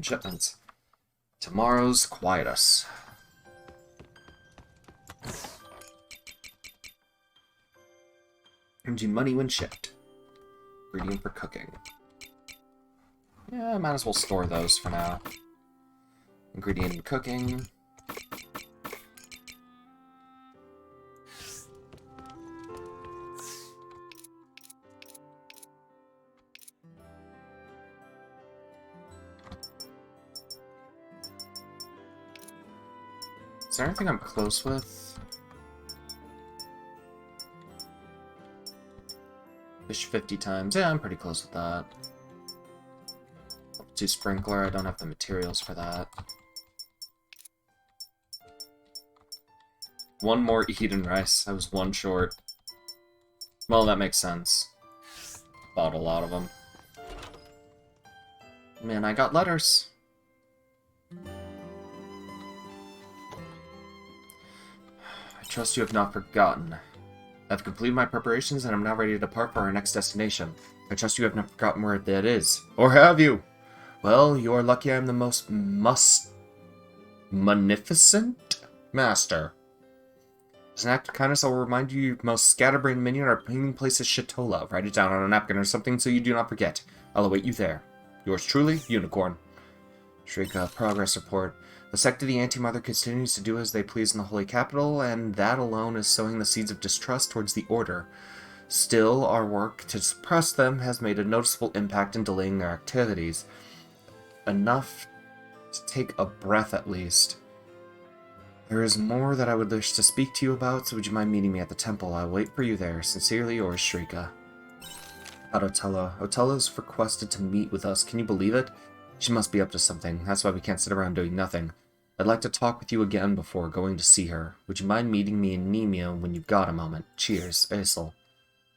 Begin shipments. Tomorrow's Quietus. Earns you money when shipped. Ingredient for cooking. Yeah, I might as well store those for now. Ingredient in cooking. Is there anything I'm close with? Fish 50 times. Yeah, I'm pretty close with that. Level 2 sprinkler. I don't have the materials for that. One more Eden rice. I was one short. Well, that makes sense. Bought a lot of them. Man, I got letters. I trust you have not forgotten. I've completed my preparations and I'm now ready to depart for our next destination. I trust you have not forgotten where that is. Or have you? Well, you are lucky I am the most magnificent master. As an act of kindness, I will remind you your most scatterbrained minion our meeting place is Shatola. Write it down on a napkin or something so you do not forget. I'll await you there. Yours truly, Unicorn. Shrika, progress report. The sect of the Anti-Mother continues to do as they please in the Holy Capital, and that alone is sowing the seeds of distrust towards the Order. Still, our work to suppress them has made a noticeable impact in delaying their activities. Enough to take a breath at least. There is more that I would wish to speak to you about, so would you mind meeting me at the temple? I'll wait for you there. Sincerely yours, Shrika. Otella. Otella's requested to meet with us. Can you believe it? She must be up to something. That's why we can't sit around doing nothing. I'd like to talk with you again before going to see her. Would you mind meeting me in Nemea when you've got a moment? Cheers, Aesel.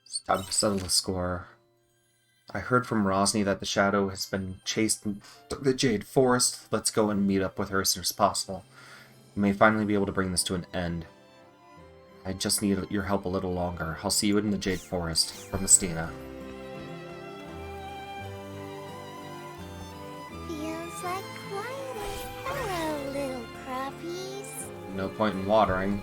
It's time to settle the score. I heard from Rosny that the Shadow has been chased in the Jade Forest. Let's go and meet up with her as soon as possible. We may finally be able to bring this to an end. I just need your help a little longer. I'll see you in the Jade Forest. From Estina. No point in watering.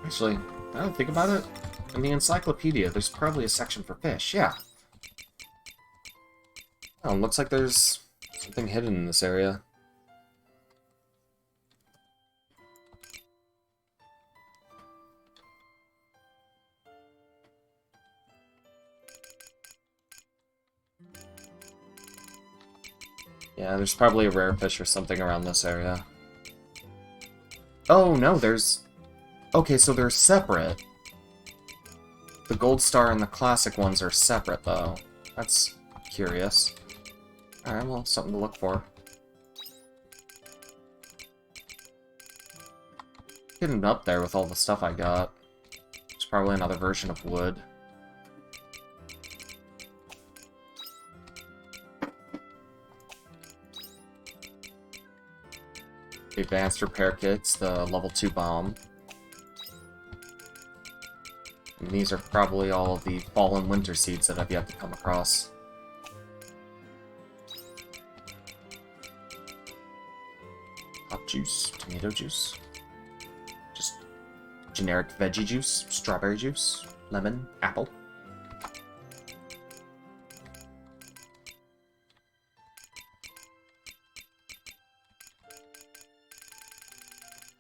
Actually, now that I think about it, in the encyclopedia, there's probably a section for fish, yeah. Oh, looks like there's something hidden in this area. Yeah, there's probably a rare fish or something around this area. Oh, no, there's... Okay, so they're separate. The Gold Star and the classic ones are separate, though. That's curious. Alright, well, something to look for. Getting up there with all the stuff I got. There's probably another version of wood. The advanced repair kits, the level 2 bomb. And these are probably all of the fall and winter seeds that I've yet to come across. Hot juice, tomato juice. Just generic veggie juice, strawberry juice, lemon, apple.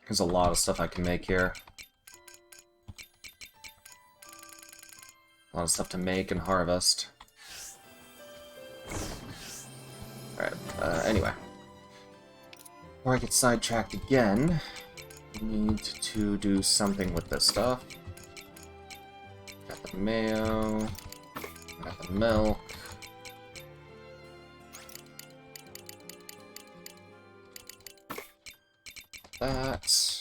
There's a lot of stuff I can make here. A lot of stuff to make and harvest. Alright, anyway. Before I get sidetracked again, Need to do something with this stuff. Got the mayo. Got the milk. That.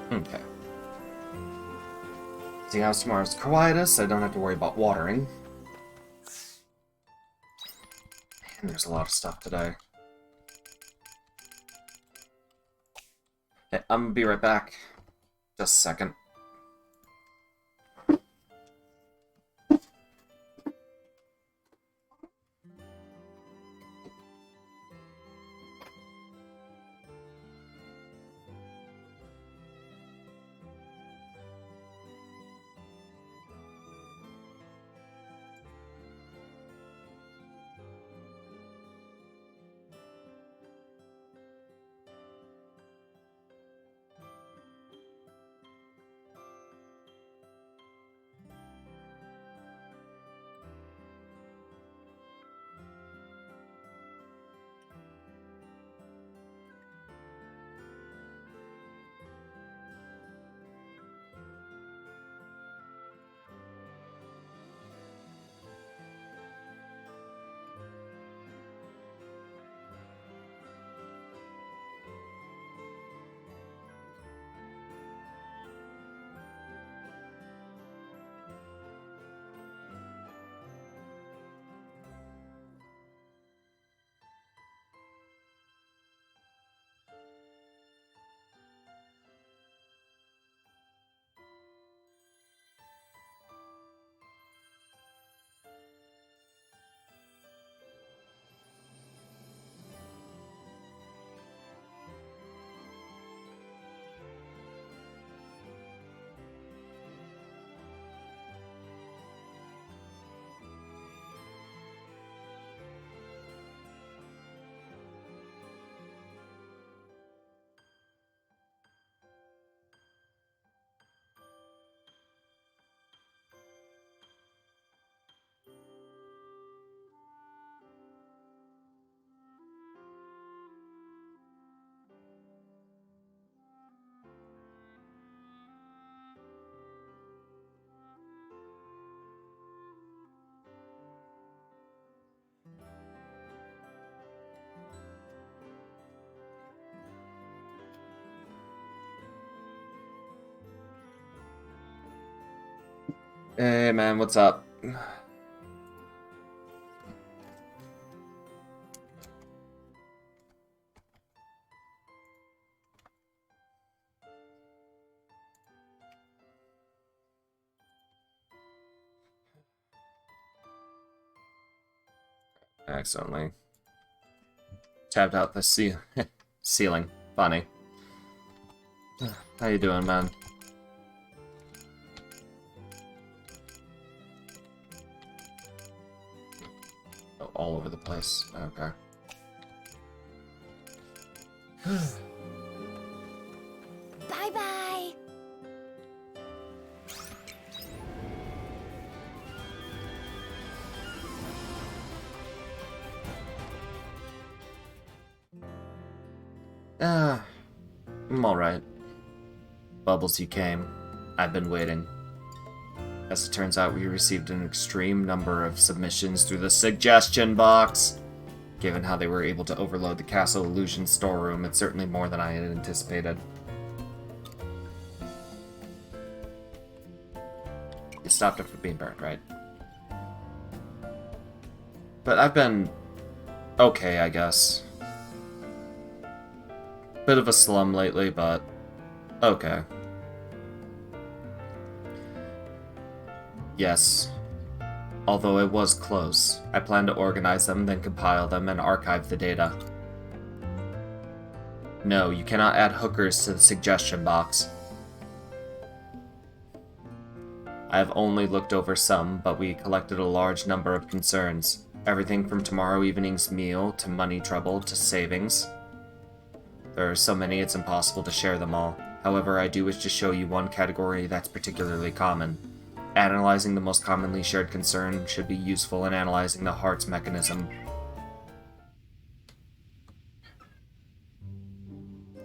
Okay. See how tomorrow's Quietus, I don't have to worry about watering. Man, there's a lot of stuff today. Hey, I'm gonna be right back. Just a second. Hey man, what's up? Accidentally tapped out the ceiling. Funny. How you doing, man? Oh, all over the place. Okay. Bye-bye. I'm alright. Bubbles, you came. I've been waiting. As it turns out, we received an extreme number of submissions through the suggestion box. Given how they were able to overload the Castle Illusion storeroom, it's certainly more than I had anticipated. You stopped it from being burned, right? But I've been okay, I guess. Bit of a slum lately, but okay. Yes. Although it was close. I plan to organize them, then compile them and archive the data. No, you cannot add hookers to the suggestion box. I have only looked over some, but we collected a large number of concerns. Everything from tomorrow evening's meal, to money trouble, to savings. There are so many it's impossible to share them all. However, I do wish to show you one category that's particularly common. Analyzing the most commonly shared concern should be useful in analyzing the heart's mechanism.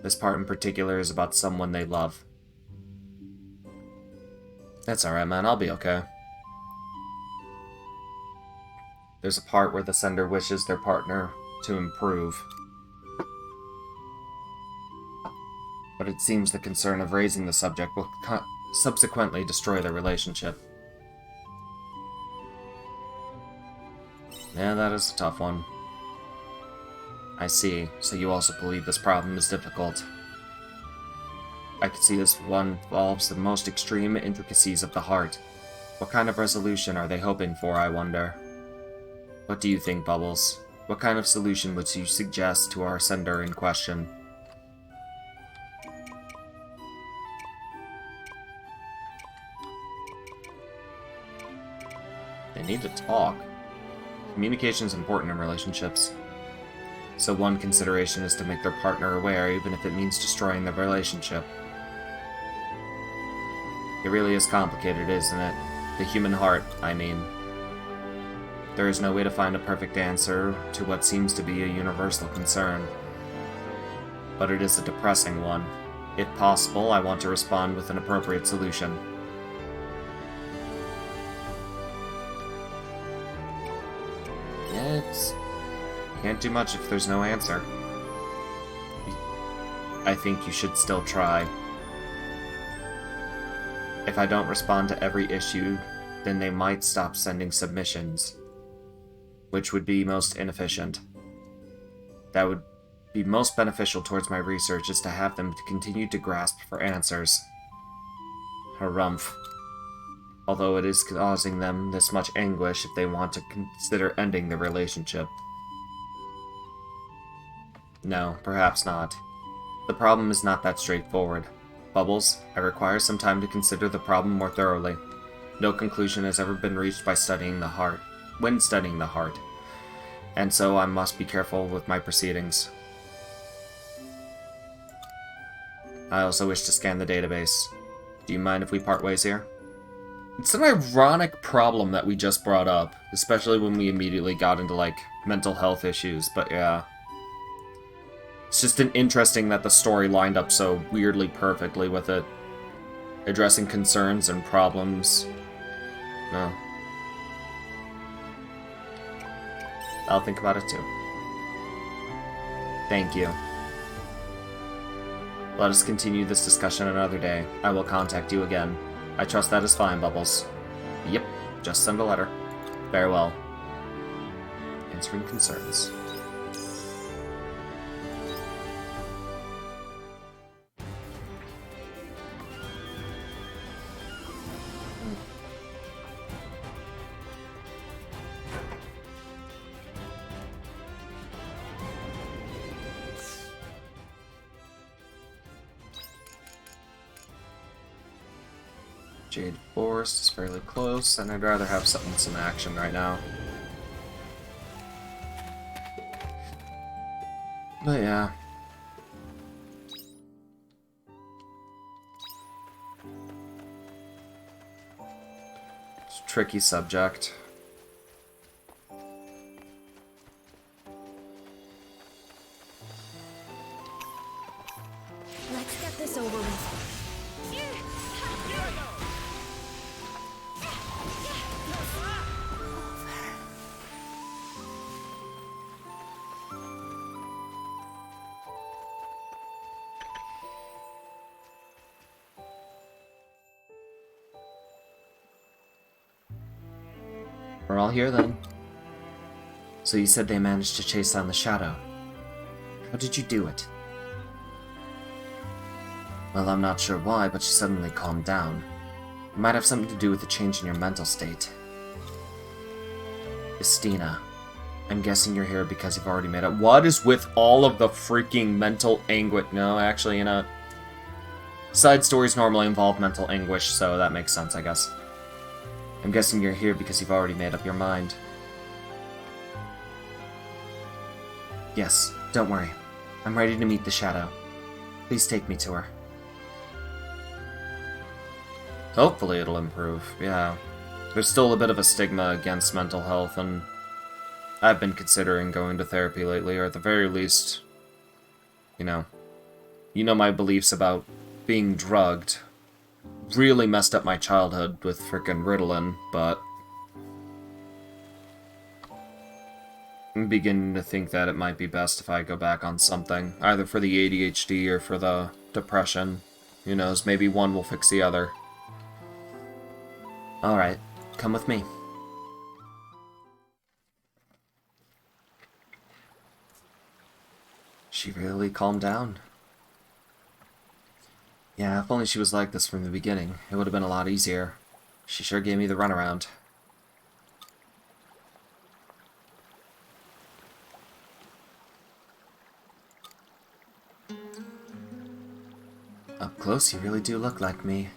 This part in particular is about someone they love. That's alright, man. I'll be okay. There's a part where the sender wishes their partner to improve. But it seems the concern of raising the subject will subsequently destroy their relationship. Yeah, that is a tough one. I see. So you also believe this problem is difficult. I could see this one involves the most extreme intricacies of the heart. What kind of resolution are they hoping for, I wonder? What do you think, Bubbles? What kind of solution would you suggest to our sender in question? They need to talk. Communication is important in relationships. So one consideration is to make their partner aware, even if it means destroying the relationship. It really is complicated, isn't it? The human heart, I mean. There is no way to find a perfect answer to what seems to be a universal concern. But it is a depressing one. If possible, I want to respond with an appropriate solution. Can't do much if there's no answer. I think you should still try. If I don't respond to every issue, then they might stop sending submissions, which would be most inefficient. That would be most beneficial towards my research is to have them continue to grasp for answers. Harumph. Although it is causing them this much anguish if they want to consider ending the relationship. No, perhaps not. The problem is not that straightforward. Bubbles, I require some time to consider the problem more thoroughly. No conclusion has ever been reached by studying the heart, and so I must be careful with my proceedings. I also wish to scan the database. Do you mind if we part ways here? It's an ironic problem that we just brought up, especially when we immediately got into, like, mental health issues, but yeah. It's just interesting that the story lined up so weirdly perfectly with it. Addressing concerns and problems. No. I'll think about it too. Thank you. Let us continue this discussion another day. I will contact you again. I trust that is fine, Bubbles. Yep, just send a letter. Farewell. Answering concerns. Jade Forest is fairly close, and I'd rather have something with some action right now. But yeah. It's a tricky subject. Let's get this over with. We're all here then. So you said they managed to chase down the shadow. How did you do it? Well, I'm not sure why, but she suddenly calmed down. It might have something to do with the change in your mental state. Istina. I'm guessing you're here because you've already made up. What is with all of the freaking mental anguish? No, actually, you know, side stories normally involve mental anguish, so that makes sense, I guess. I'm guessing you're here because you've already made up your mind. Yes, don't worry. I'm ready to meet the Shadow. Please take me to her. Hopefully it'll improve, yeah. There's still a bit of a stigma against mental health, and I've been considering going to therapy lately, or at the very least, you know my beliefs about being drugged. Really messed up my childhood with frickin' Ritalin, but I'm beginning to think that it might be best if I go back on something, either for the ADHD or for the depression. Who knows, maybe one will fix the other. Alright, come with me. She really calmed down. Yeah, if only she was like this from the beginning, it would have been a lot easier. She sure gave me the runaround. Up close, you really do look like me.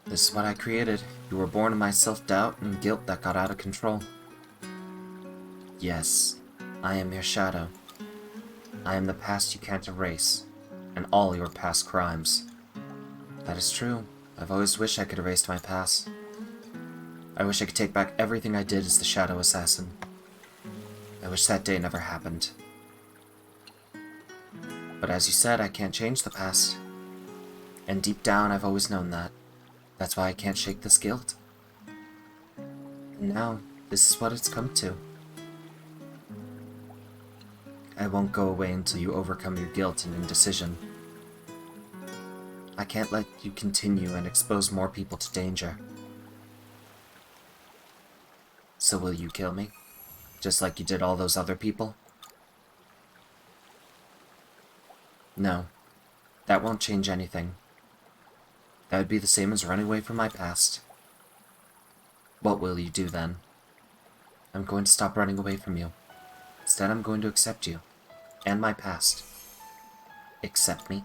This is what I created. You were born in my self-doubt and guilt that got out of control. Yes, I am your shadow. I am the past you can't erase, and all your past crimes. That is true. I've always wished I could erase my past. I wish I could take back everything I did as the Shadow Assassin. I wish that day never happened. But as you said, I can't change the past. And deep down, I've always known that. That's why I can't shake this guilt. And now, this is what it's come to. I won't go away until you overcome your guilt and indecision. I can't let you continue and expose more people to danger. So will you kill me? Just like you did all those other people? No, that won't change anything. That would be the same as running away from my past. What will you do then? I'm going to stop running away from you. Instead, I'm going to accept you. And my past. Accept me?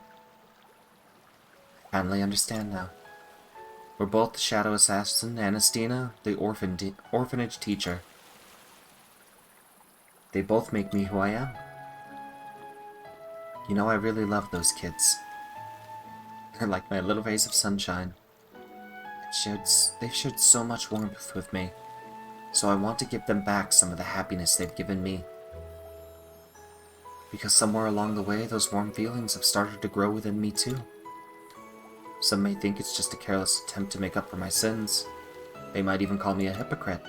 I finally understand now. We're both the Shadow Assassin and Estina, the orphanage teacher. They both make me who I am. You know, I really love those kids. They're like my little rays of sunshine. They've shared so much warmth with me, so I want to give them back some of the happiness they've given me. Because somewhere along the way, those warm feelings have started to grow within me too. Some may think it's just a careless attempt to make up for my sins. They might even call me a hypocrite.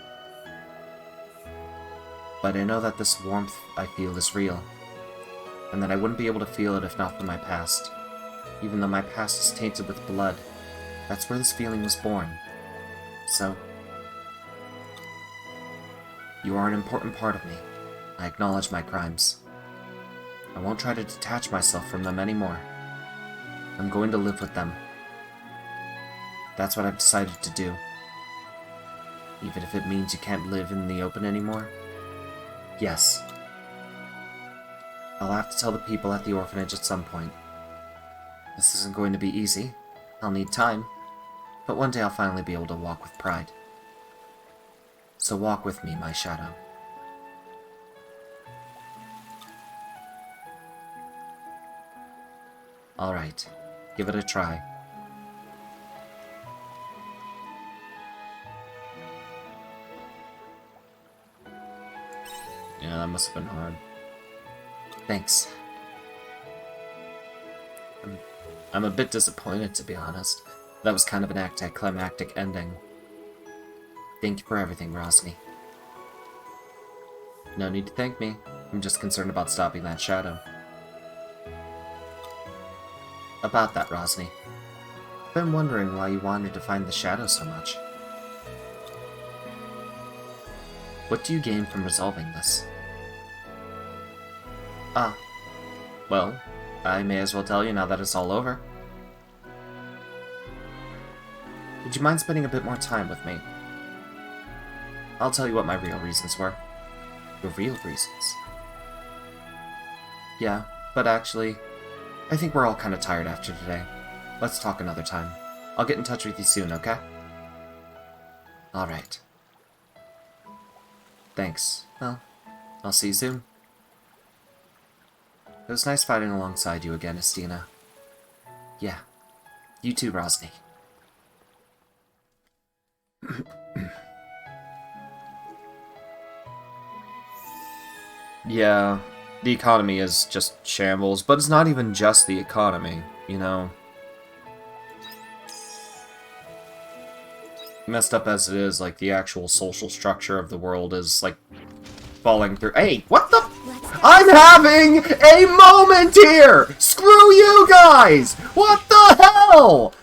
But I know that this warmth I feel is real, and that I wouldn't be able to feel it if not for my past. Even though my past is tainted with blood, that's where this feeling was born. So, you are an important part of me. I acknowledge my crimes. I won't try to detach myself from them anymore. I'm going to live with them. That's what I've decided to do. Even if it means you can't live in the open anymore? Yes. I'll have to tell the people at the orphanage at some point. This isn't going to be easy. I'll need time. But one day I'll finally be able to walk with pride. So walk with me, my shadow. Alright, give it a try. Yeah, that must have been hard. Thanks. I'm a bit disappointed, to be honest. That was kind of an anticlimactic ending. Thank you for everything, Rosny. No need to thank me. I'm just concerned about stopping that shadow. About that, Rosny. I've been wondering why you wanted to find the shadow so much. What do you gain from resolving this? Ah. Well, I may as well tell you now that it's all over. Would you mind spending a bit more time with me? I'll tell you what my real reasons were. Your real reasons? Yeah, but actually, I think we're all kind of tired after today. Let's talk another time. I'll get in touch with you soon, okay? Alright. Thanks. Well, I'll see you soon. It was nice fighting alongside you again, Estina. Yeah. You too, Rosny. Yeah, the economy is just shambles, but it's not even just the economy, you know? Messed up as it is, like, the actual social structure of the world is, like, falling through. Hey, what the? I'm having a moment here! Screw you guys! What the hell?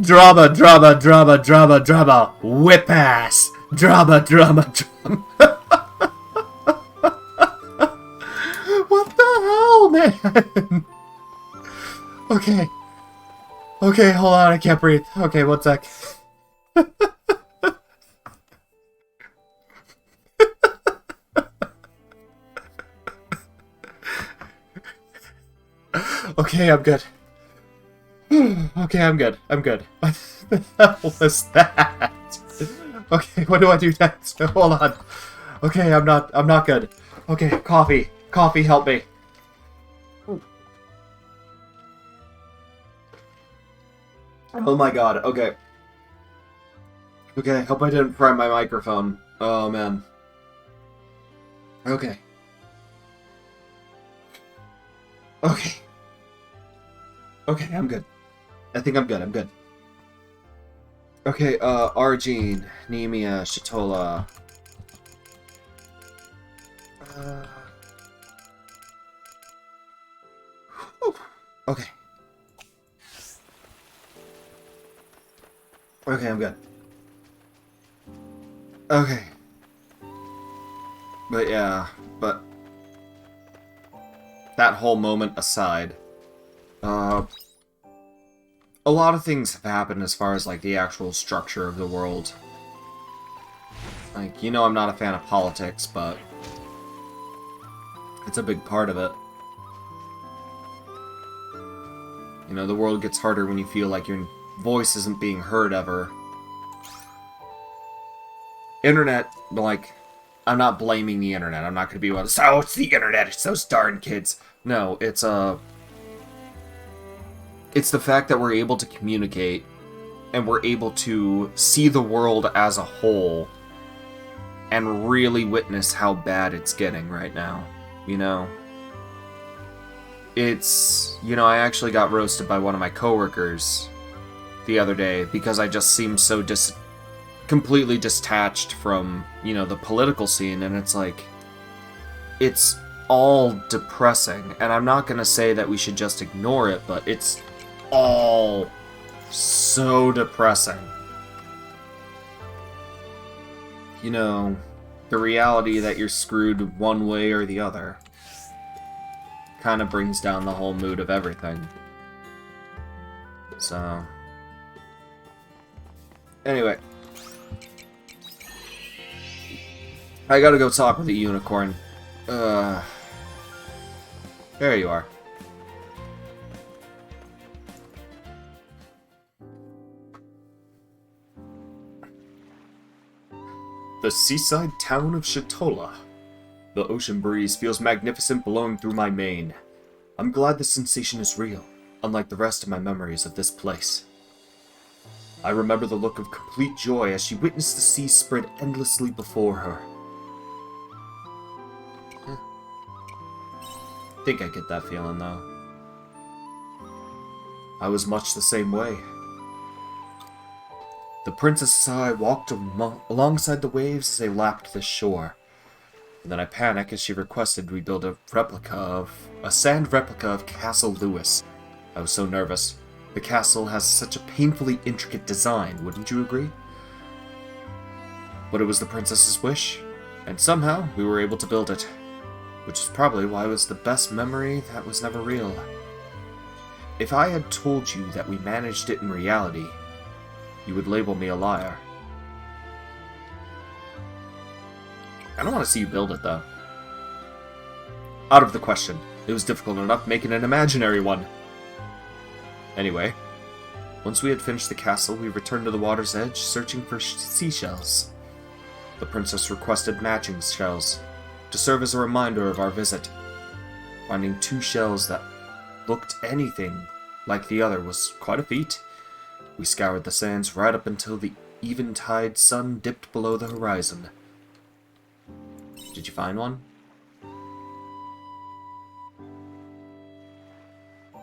Drama, drama, drama, drama, drama. Whip ass. Drama, drama, drama. What the hell, man? Okay. Okay, hold on, I can't breathe. Okay, one sec. Okay, I'm good. Okay, I'm good. I'm good. What the hell was that? Okay, what do I do next? Hold on. Okay, I'm not good. Okay, coffee. Coffee, help me. Oh my god, okay. Okay, hope I didn't fry my microphone. Oh man. Okay. Okay. Okay, I'm good. I think I'm good, I'm good. Okay, Argene, Nemia, Shatola. Okay. Okay, I'm good. Okay. But yeah, but that whole moment aside, a lot of things have happened as far as, like, the actual structure of the world. Like, you know I'm not a fan of politics, but it's a big part of it. You know, the world gets harder when you feel like your voice isn't being heard ever. Internet, like, I'm not blaming the internet. I'm not gonna be one of, oh, it's the internet, it's those darn kids. No, it's the fact that we're able to communicate and we're able to see the world as a whole and really witness how bad it's getting right now, you know? It's, you know, I actually got roasted by one of my coworkers the other day because I just seemed so completely detached from, you know, the political scene, and it's like, it's all depressing, and I'm not gonna say that we should just ignore it, but it's all so depressing. You know, the reality that you're screwed one way or the other kind of brings down the whole mood of everything. So, anyway, I gotta go talk with the unicorn. There you are. The seaside town of Shatola. The ocean breeze feels magnificent blowing through my mane. I'm glad the sensation is real, unlike the rest of my memories of this place. I remember the look of complete joy as she witnessed the sea spread endlessly before her. I think I get that feeling, though. I was much the same way. The princess and I walked alongside the waves as they lapped the shore. And then I panicked as she requested we build a sand replica of Castle Lewis. I was so nervous. The castle has such a painfully intricate design, wouldn't you agree? But it was the princess's wish, and somehow we were able to build it. Which is probably why it was the best memory that was never real. If I had told you that we managed it in reality, you would label me a liar. I don't want to see you build it, though. Out of the question. It was difficult enough making an imaginary one. Anyway, once we had finished the castle, we returned to the water's edge, searching for seashells. The princess requested matching shells, to serve as a reminder of our visit. Finding 2 shells that looked anything like the other was quite a feat. We scoured the sands right up until the eventide sun dipped below the horizon. Did you find one?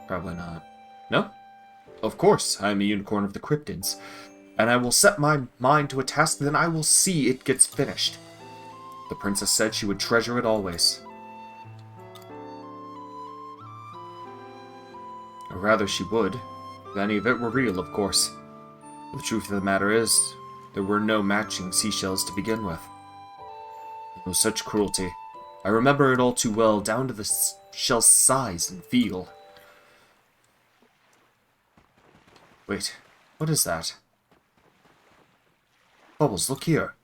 Probably not. No? Of course, I am a unicorn of the cryptids, and I will set my mind to a task, then I will see it gets finished. The princess said she would treasure it always. Or rather, she would, if any of it were real, of course. The truth of the matter is, there were no matching seashells to begin with. It was such cruelty. I remember it all too well, down to the shell's size and feel. Wait, what is that? Bubbles, look here.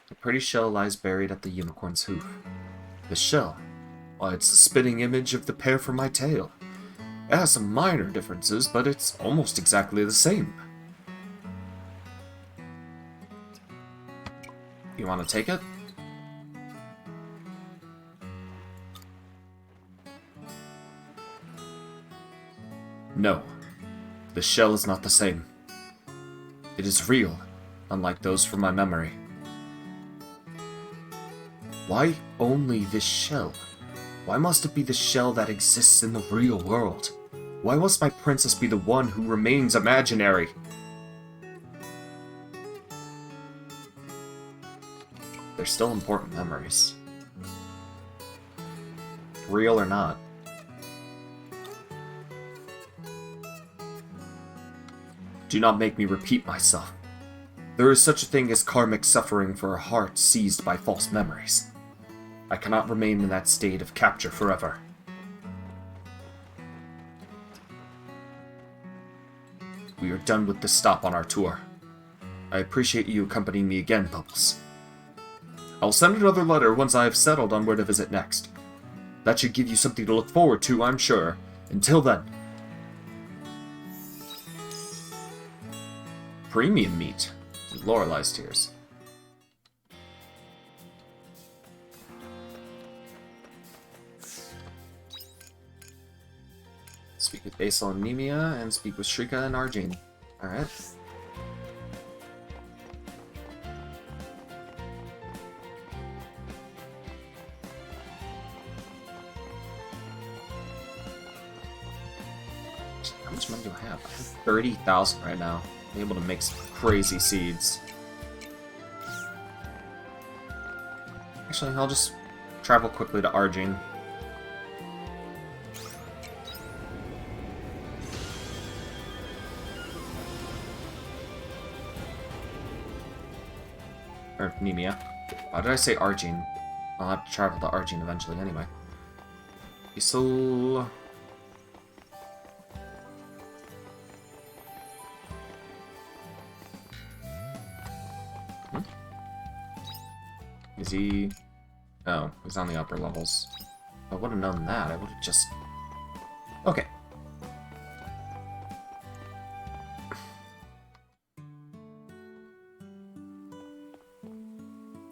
A pretty shell lies buried at the unicorn's hoof. The shell? Why, it's the spitting image of the pair from my tale. It has some minor differences, but it's almost exactly the same. You want to take it? No. The shell is not the same. It is real, unlike those from my memory. Why only this shell? Why must it be the shell that exists in the real world? Why must my princess be the one who remains imaginary? They're still important memories. Real or not. Do not make me repeat myself. There is such a thing as karmic suffering for a heart seized by false memories. I cannot remain in that state of capture forever. We are done with this stop on our tour. I appreciate you accompanying me again, Bubbles. I will send another letter once I have settled on where to visit next. That should give you something to look forward to, I'm sure. Until then. Premium meat. Lorelei's tears. Speak with Basal and Nemia, and speak with Shrika and Arjane. Alright. How much money do I have? I have 30,000 right now. I'm able to make some crazy seeds. Actually, I'll just travel quickly to Arjane. Or Nemia. Why did I say Arjane? I'll have to travel to Arjane eventually anyway. So... Is he... Oh, he's on the upper levels. If I would have known that, I would have just... Okay.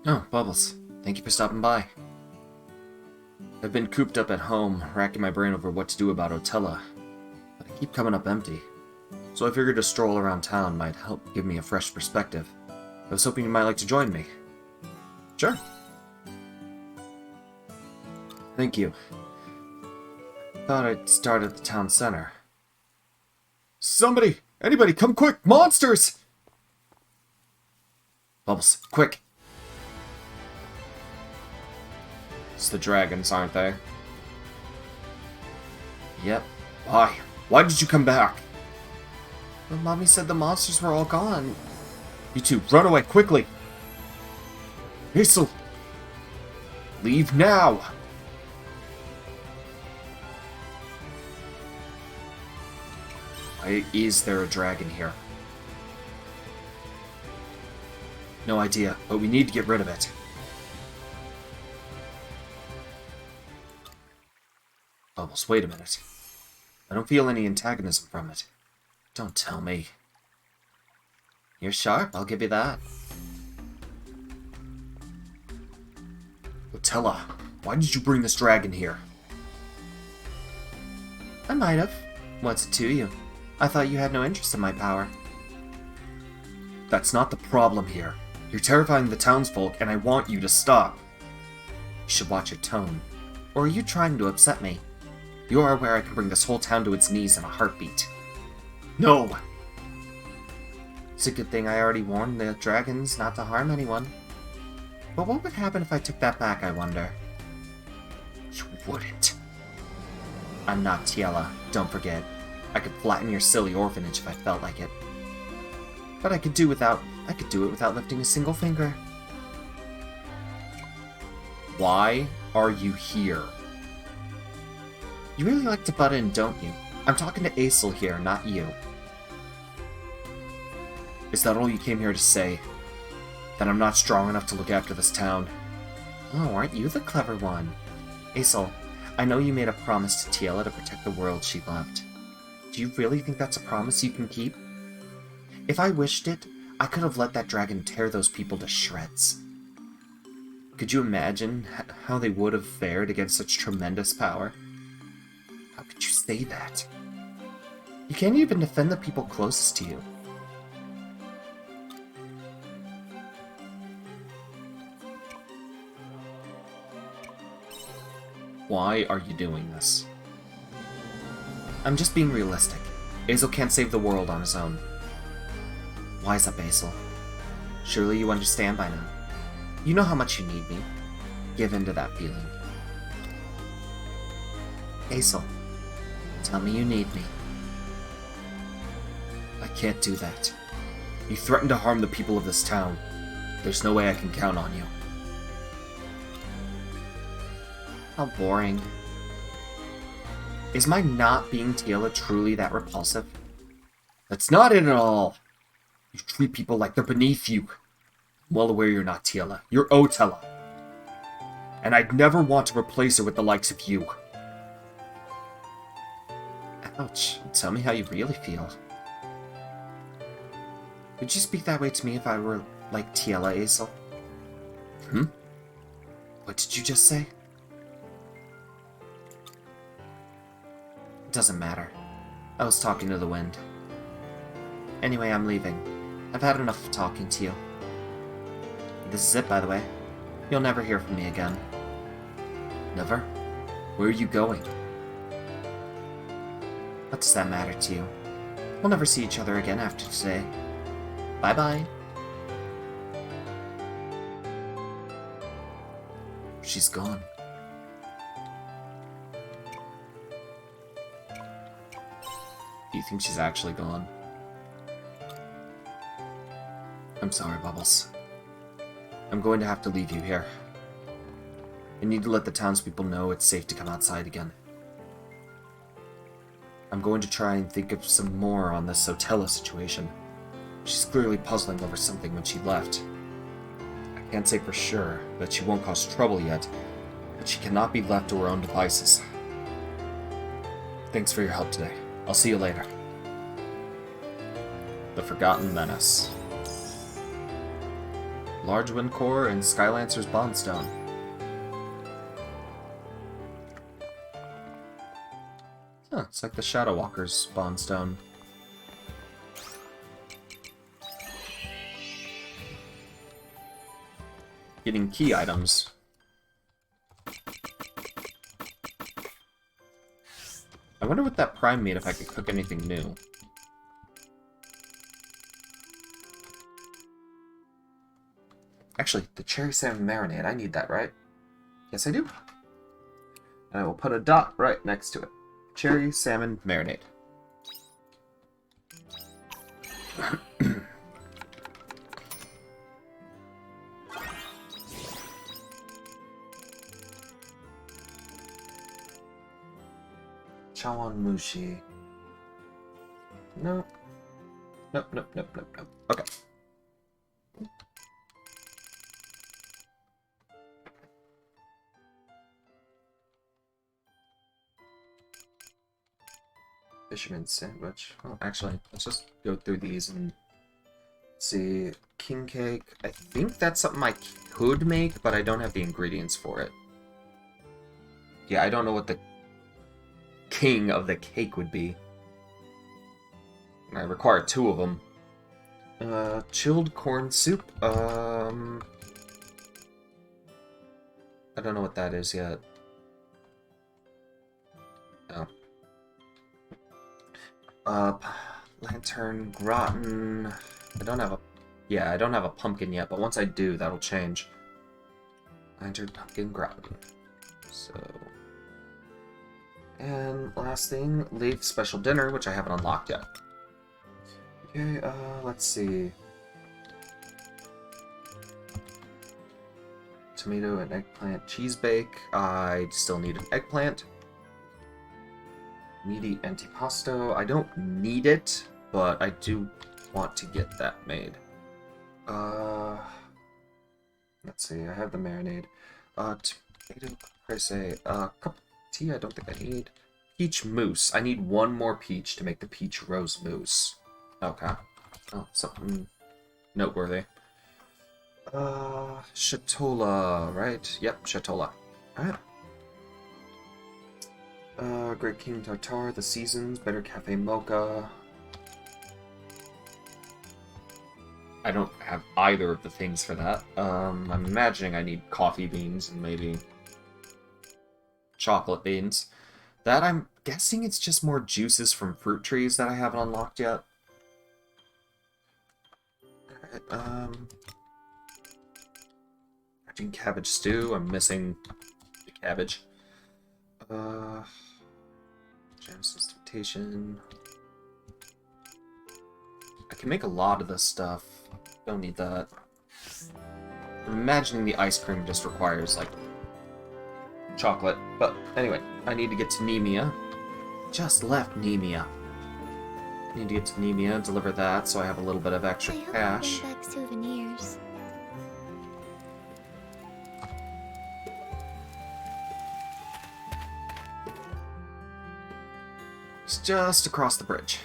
Oh, Bubbles. Thank you for stopping by. I've been cooped up at home, racking my brain over what to do about Otella, but I keep coming up empty. So I figured a stroll around town might help give me a fresh perspective. I was hoping you might like to join me. Sure. Thank you. Thought I'd start at the town center. Somebody! Anybody, come quick! Monsters! Bubbles, quick! It's the dragons, aren't they? Yep. Why? Why did you come back? Well, Mommy said the monsters were all gone. You two, run away, quickly! Hazel! Leave now! Why is there a dragon here? No idea, but we need to get rid of it. Bubbles, wait a minute. I don't feel any antagonism from it. Don't tell me. You're sharp, I'll give you that. Harvestella, why did you bring this dragon here? I might have. What's it to you? I thought you had no interest in my power. That's not the problem here. You're terrifying the townsfolk, and I want you to stop. You should watch your tone. Or are you trying to upset me? You are aware I can bring this whole town to its knees in a heartbeat. No! It's a good thing I already warned the dragons not to harm anyone. But what would happen if I took that back, I wonder? You wouldn't. I'm not Tiela, don't forget. I could flatten your silly orphanage if I felt like it. But I could do it without lifting a single finger. Why are you here? You really like to butt in, don't you? I'm talking to Aesel here, not you. Is that all you came here to say? That I'm not strong enough to look after this town? Oh, aren't you the clever one? Aesel, I know you made a promise to Tiela to protect the world she loved. Do you really think that's a promise you can keep? If I wished it, I could have let that dragon tear those people to shreds. Could you imagine how they would have fared against such tremendous power? How could you say that? You can't even defend the people closest to you. Why are you doing this? I'm just being realistic. Aesel can't save the world on his own. Wise up, Aesel. Surely you understand by now. You know how much you need me. Give in to that feeling. Aesel, tell me you need me. I can't do that. You threatened to harm the people of this town. There's no way I can count on you. How boring. Is my not being Tiela truly that repulsive? That's not it at all. You treat people like they're beneath you. I'm well aware you're not Tiela. You're Otella. And I'd never want to replace her with the likes of you. Ouch. Tell me how you really feel. Would you speak that way to me if I were like Tiela, Aesel? What did you just say? It doesn't matter. I was talking to the wind. Anyway, I'm leaving. I've had enough of talking to you. This is it, by the way. You'll never hear from me again. Never? Where are you going? What does that matter to you? We'll never see each other again after today. Bye-bye. She's gone. Do you think she's actually gone? I'm sorry, Bubbles. I'm going to have to leave you here. I need to let the townspeople know it's safe to come outside again. I'm going to try and think of some more on this Otella situation. She's clearly puzzling over something when she left. I can't say for sure that she won't cause trouble yet, but she cannot be left to her own devices. Thanks for your help today. I'll see you later. The Forgotten Menace. Large Wind Core and Skylancer's Bondstone. Huh, it's like the Shadow Walker's Bondstone. Getting key items. I wonder what that prime made if I could cook anything new. Actually, the cherry salmon marinade, I need that, right? Yes, I do. And I will put a dot right next to it. Cherry salmon marinade. Chawanmushi. No. Nope, nope, nope, nope, nope. Okay. Fisherman's sandwich. Well, actually, let's just go through these and see. King cake. I think that's something I could make, but I don't have the ingredients for it. Yeah, I don't know what the king of the cake would be. I require 2 of them. Chilled corn soup. I don't know what that is yet. Oh. Lantern gratin. I don't have a... Yeah, I don't have a pumpkin yet, but once I do, that'll change. Lantern pumpkin gratin. So... And last thing, Leaf special dinner, which I haven't unlocked yet. Okay, let's see. Tomato and eggplant cheese bake. I still need an eggplant. Meaty antipasto. I don't need it, but I do want to get that made. Let's see. I have the marinade. Tomato caprese. Cup of tea. I don't think I need. Peach mousse. I need 1 more peach to make the peach rose mousse. Okay. Oh, something noteworthy. Shatola, right? Yep, Shatola. Alright. Great King Tartar, The Seasons, Better Cafe Mocha. I don't have either of the things for that. I'm imagining I need coffee beans and maybe chocolate beans. That, I'm guessing it's just more juices from fruit trees that I haven't unlocked yet. Alright, cabbage stew. I'm missing the cabbage. Genesis Temptation. I can make a lot of this stuff. Don't need that. I'm imagining the ice cream just requires, like, chocolate. But anyway, I need to get to Nemea. Just left Nemea. Need to get to Nemea, deliver that, so I have a little bit of extra cash. I hope back souvenirs. It's just across the bridge.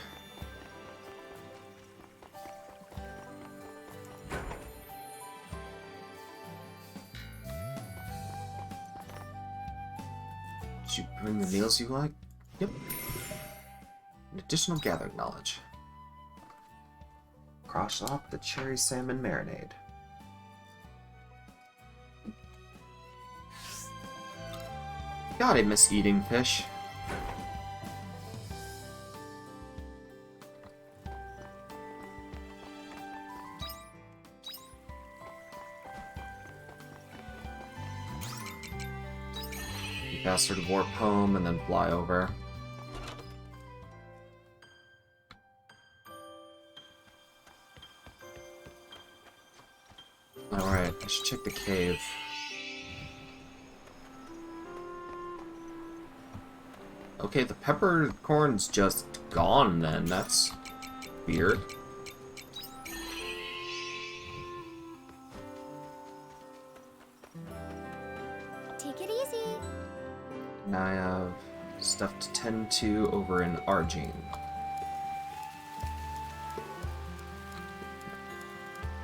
Did you bring the meals you like? Yep. An additional gathering knowledge. Cross off the cherry salmon marinade. God, I miss eating fish. Bastard warp home and then fly over. Alright, I should check the cave. Okay, the peppercorn's just gone then. That's weird. Take it easy. Now I have stuff to tend to over in Argene.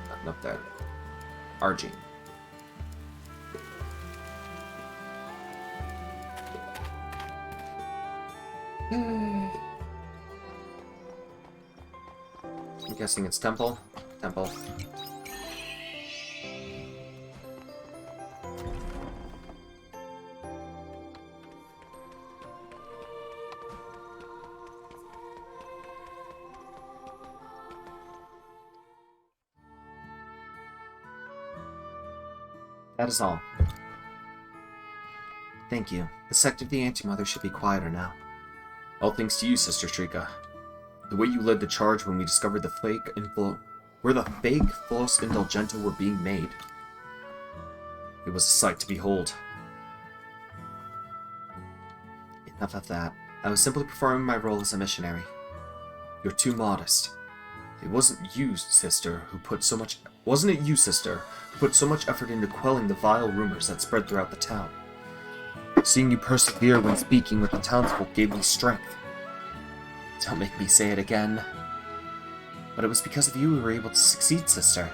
Nothing up there. Argene. I'm guessing it's Temple. Temple. That is all. Thank you. The sect of the Anti-Mother should be quieter now. All thanks to you, Sister Shrika. The way you led the charge when we discovered the fake where the fake Flos Indulgenta were being made. It was a sight to behold. Enough of that. I was simply performing my role as a missionary. You're too modest. It wasn't you, sister, who put so much... Wasn't it you, sister, who put so much effort into quelling the vile rumors that spread throughout the town? Seeing you persevere when speaking with the townsfolk gave me strength. Don't make me say it again. But it was because of you we were able to succeed, sister.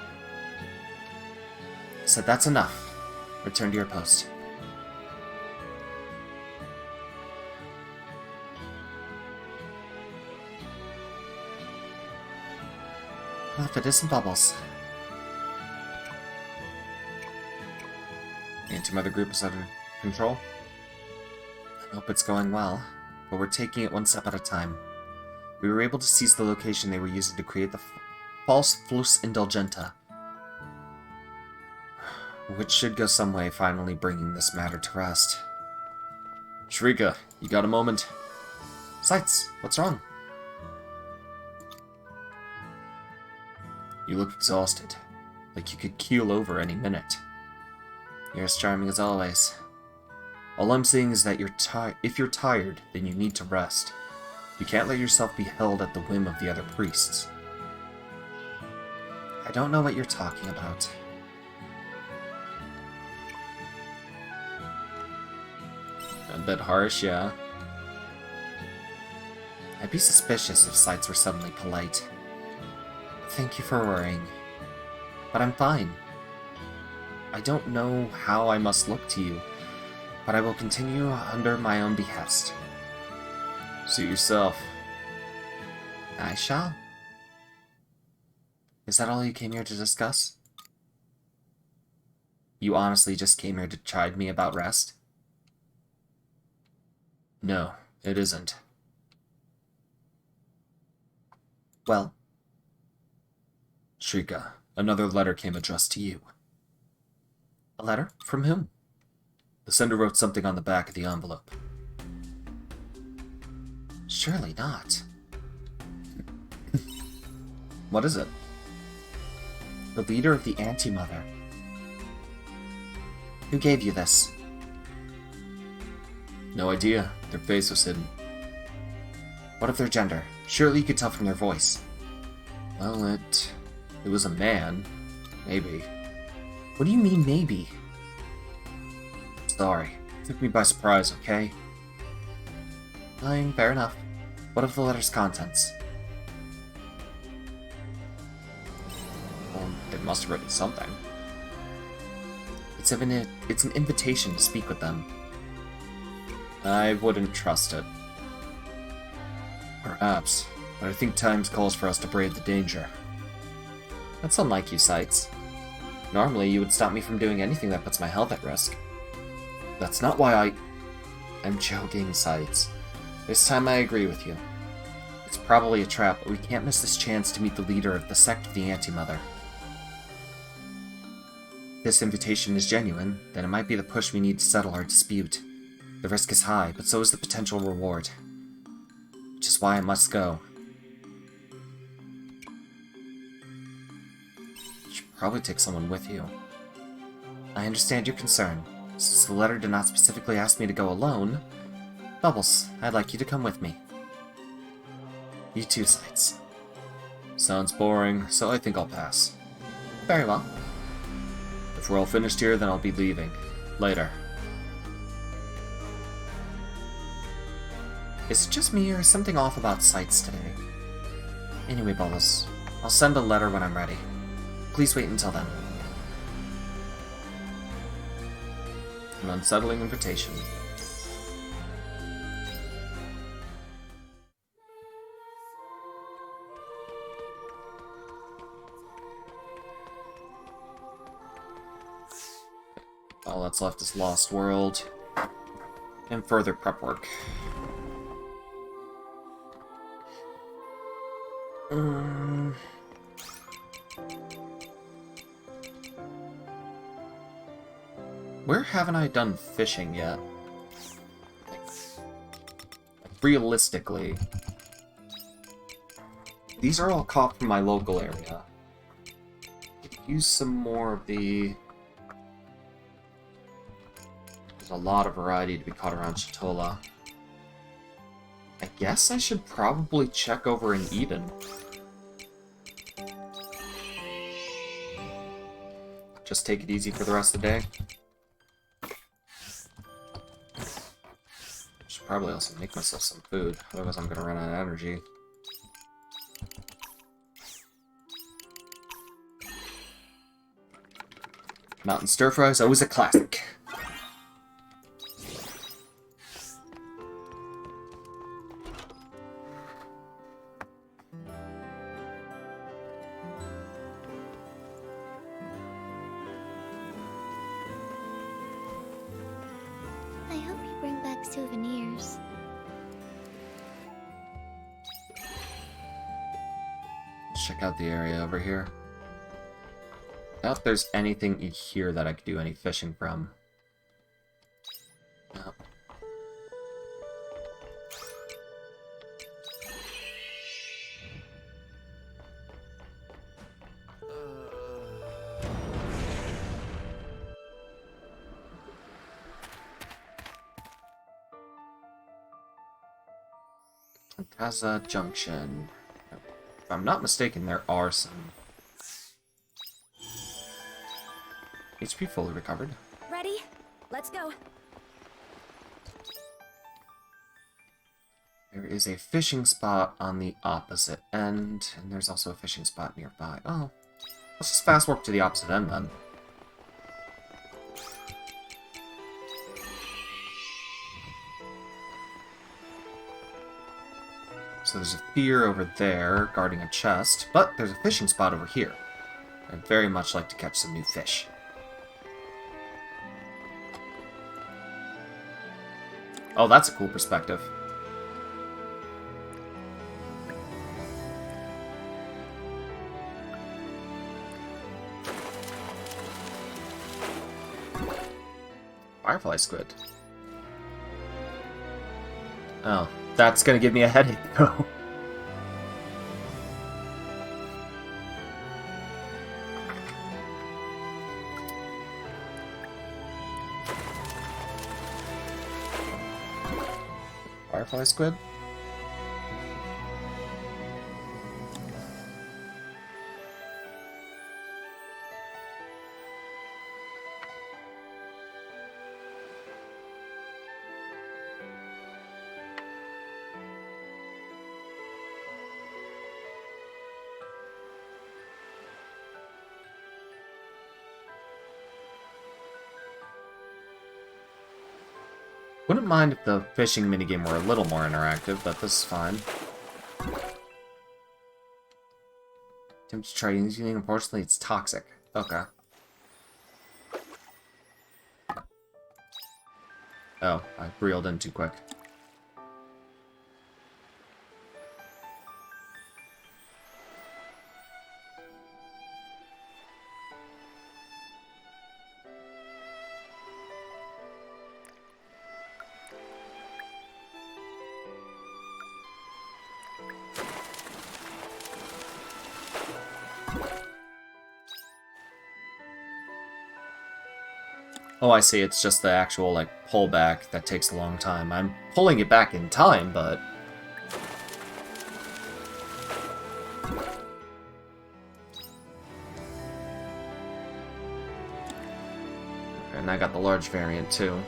I said that's enough. Return to your post. Well, if it isn't Bubbles. The Antimatter group is under control. I hope it's going well, but we're taking it one step at a time. We were able to seize the location they were using to create the false Flus Indulgenta, which should go some way finally bringing this matter to rest. Shrika, you got a moment? Sights, what's wrong? You look exhausted, like you could keel over any minute. You're as charming as always. All I'm saying is that if you're tired, then you need to rest. You can't let yourself be held at the whim of the other priests. I don't know what you're talking about. A bit harsh, yeah. I'd be suspicious if Sights were suddenly polite. Thank you for worrying. But I'm fine. I don't know how I must look to you, but I will continue under my own behest. Suit yourself. I shall. Is that all you came here to discuss? You honestly just came here to chide me about rest? No, it isn't. Well, Shrika, another letter came addressed to you. A letter? From whom? The sender wrote something on the back of the envelope. Surely not. What is it? The leader of the Anti-Mother. Who gave you this? No idea. Their face was hidden. What of their gender? Surely you could tell from their voice. Well, it was a man. Maybe. What do you mean, maybe? Sorry. It took me by surprise, okay? Fine, fair enough. What of the letter's contents? Well, it must have written something. It's an invitation to speak with them. I wouldn't trust it. Perhaps, but I think time calls for us to brave the danger. That's unlike you, Sights. Normally, you would stop me from doing anything that puts my health at risk. That's not why I'm joking, Sights. This time I agree with you. It's probably a trap, but we can't miss this chance to meet the leader of the sect of the Anti-Mother. If this invitation is genuine, then it might be the push we need to settle our dispute. The risk is high, but so is the potential reward. Which is why I must go. You should probably take someone with you. I understand your concern. Since the letter did not specifically ask me to go alone, Bubbles, I'd like you to come with me. You too, Sights. Sounds boring, so I think I'll pass. Very well. If we're all finished here, then I'll be leaving. Later. Is it just me, or is something off about Sights today? Anyway, Bubbles, I'll send a letter when I'm ready. Please wait until then. An unsettling invitation. All that's left is Lost World and further prep work. Where haven't I done fishing yet? Like, realistically. These are all caught from my local area. Could use some more of the... There's a lot of variety to be caught around Shatola. I guess I should probably check over in Eden. Just take it easy for the rest of the day. Should probably also make myself some food, otherwise I'm gonna run out of energy. Mountain stir fry is always a classic. I hope you bring back souvenirs. Let's check out the area over here. Doubt there's anything in here that I could do any fishing from. No. Gaza Junction. If I'm not mistaken, there are some HP fully recovered. Ready? Let's go. There is a fishing spot on the opposite end, and there's also a fishing spot nearby. Oh, let's just fast warp to the opposite end then. So there's a fear over there guarding a chest, but there's a fishing spot over here. I'd very much like to catch some new fish. Oh, that's a cool perspective. Firefly squid. Oh, that's gonna give me a headache, though. Firefly squid? Wouldn't mind if the fishing minigame were a little more interactive, but this is fine. Attempt to try using it, unfortunately it's toxic. Okay. Oh, I reeled in too quick. Oh, I see. It's just the actual, like, pullback that takes a long time. I'm pulling it back in time, but... And I got the large variant, too.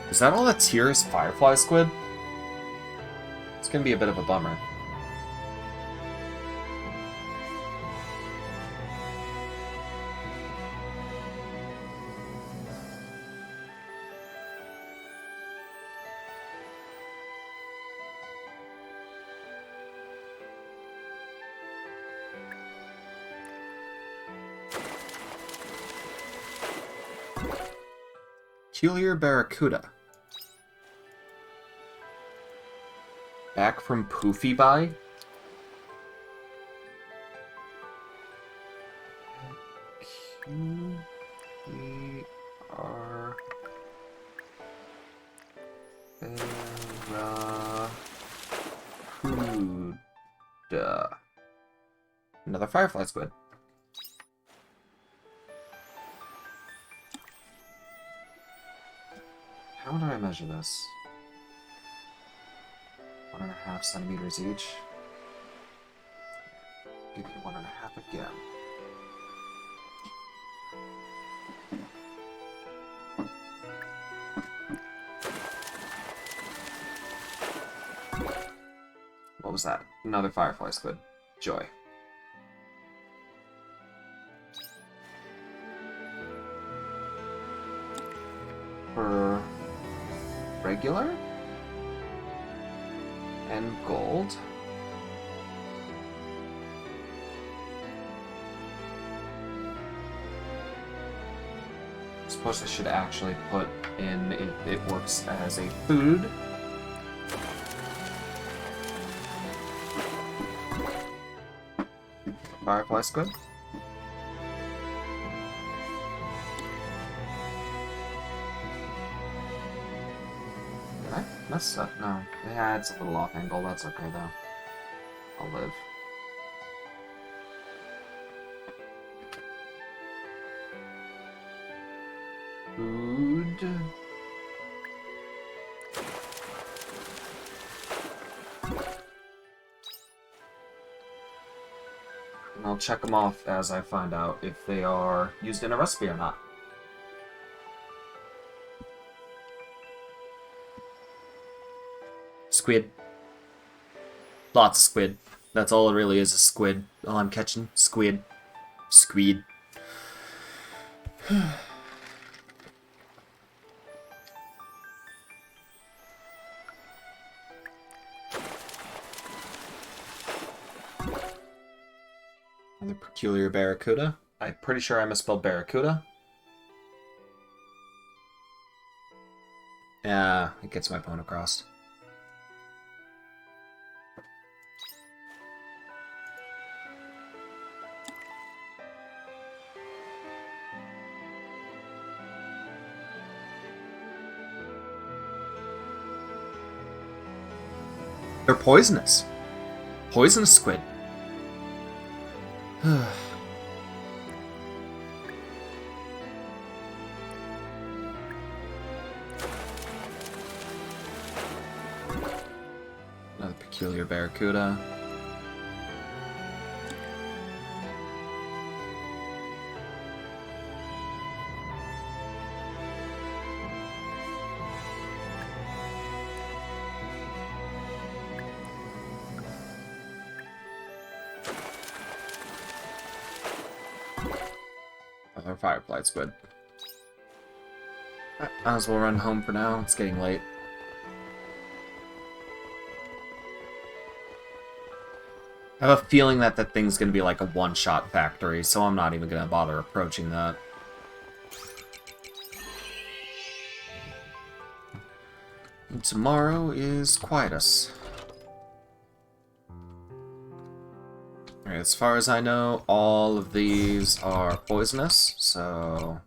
Is that all that's here is Firefly Squid? It's gonna be a bit of a bummer. Peculiar Barracuda. Back from Poofy Bye? Barracuda. another firefly squid. How do I measure this? 1.5 centimeters each. Give you 1.5 again. What was that? Another firefly squid. Joy. For regular and gold. I suppose I should actually put in it works as a food. Firefly squid. Did I mess up? No. Yeah, it's a little off angle. That's okay though. I'll live. Food. And I'll check them off as I find out if they are used in a recipe or not. Squid. Lots of squid. That's all it really is squid. All I'm catching. Squid. Squid. Another peculiar barracuda. I'm pretty sure I misspelled barracuda. Yeah, it gets my point across. They're poisonous. Poisonous squid. Another peculiar barracuda. Another firefly squid. Might as well run home for now. It's getting late. I have a feeling that that thing's going to be like a one-shot factory, so I'm not even going to bother approaching that. And tomorrow is Quietus. Alright, as far as I know, all of these are poisonous, so...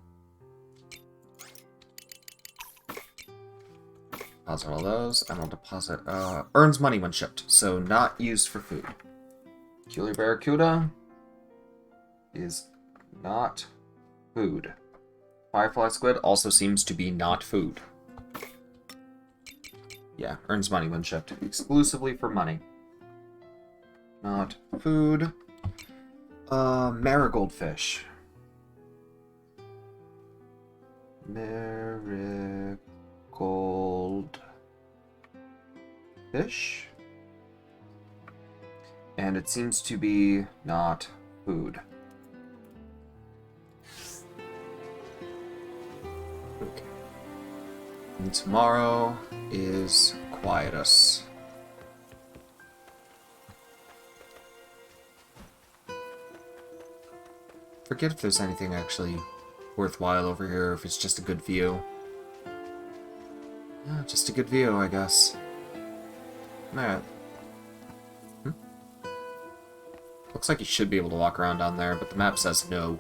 Deposit all those, and I'll deposit... earns money when shipped, so not used for food. Peculiar barracuda is not food. Firefly squid also seems to be not food. Yeah, earns money when shipped. Exclusively for money. Not food. Marigold fish. Marigold fish. And it seems to be not food. Okay. And tomorrow is Quietus. Forget if there's anything actually worthwhile over here, if it's just a good view. Yeah, just a good view, I guess. Alright. Looks like you should be able to walk around down there, but the map says no.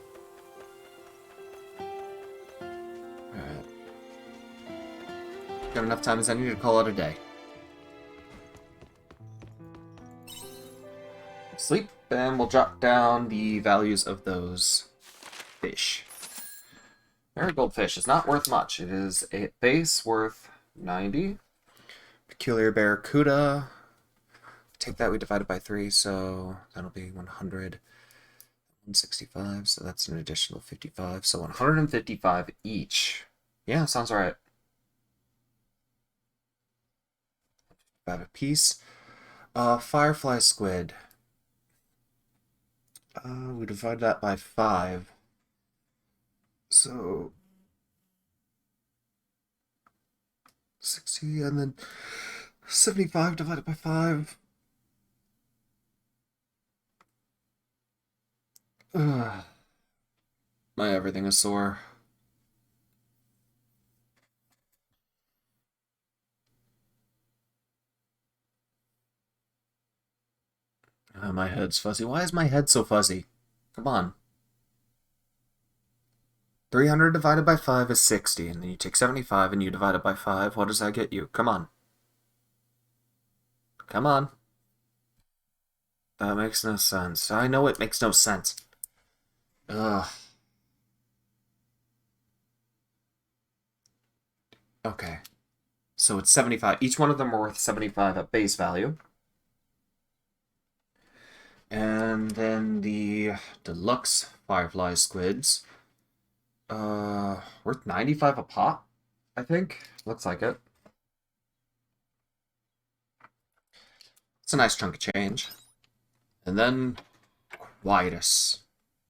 Alright. Got enough time as I need to call it a day. Sleep. Then we'll jot down the values of those fish. Marigold fish is not worth much. It is a base worth 90. Peculiar barracuda. Take that, we divide it by 3, so that'll be 100. 165, so that's an additional 55. So 155 each. Yeah, sounds right. 5 a piece. Firefly squid. We divide that by 5. So 60, and then 75 divided by 5. Ugh. My everything is sore. My head's fuzzy. Why is my head so fuzzy? Come on. 300 divided by 5 is 60, and then you take 75 and you divide it by 5. What does that get you? Come on. Come on. That makes no sense. I know it makes no sense. Ugh. Okay. So it's 75. Each one of them are worth 75 at base value. And then the deluxe firefly squids. Worth 95 a pop, I think. Looks like it. It's a nice chunk of change. And then Quietus.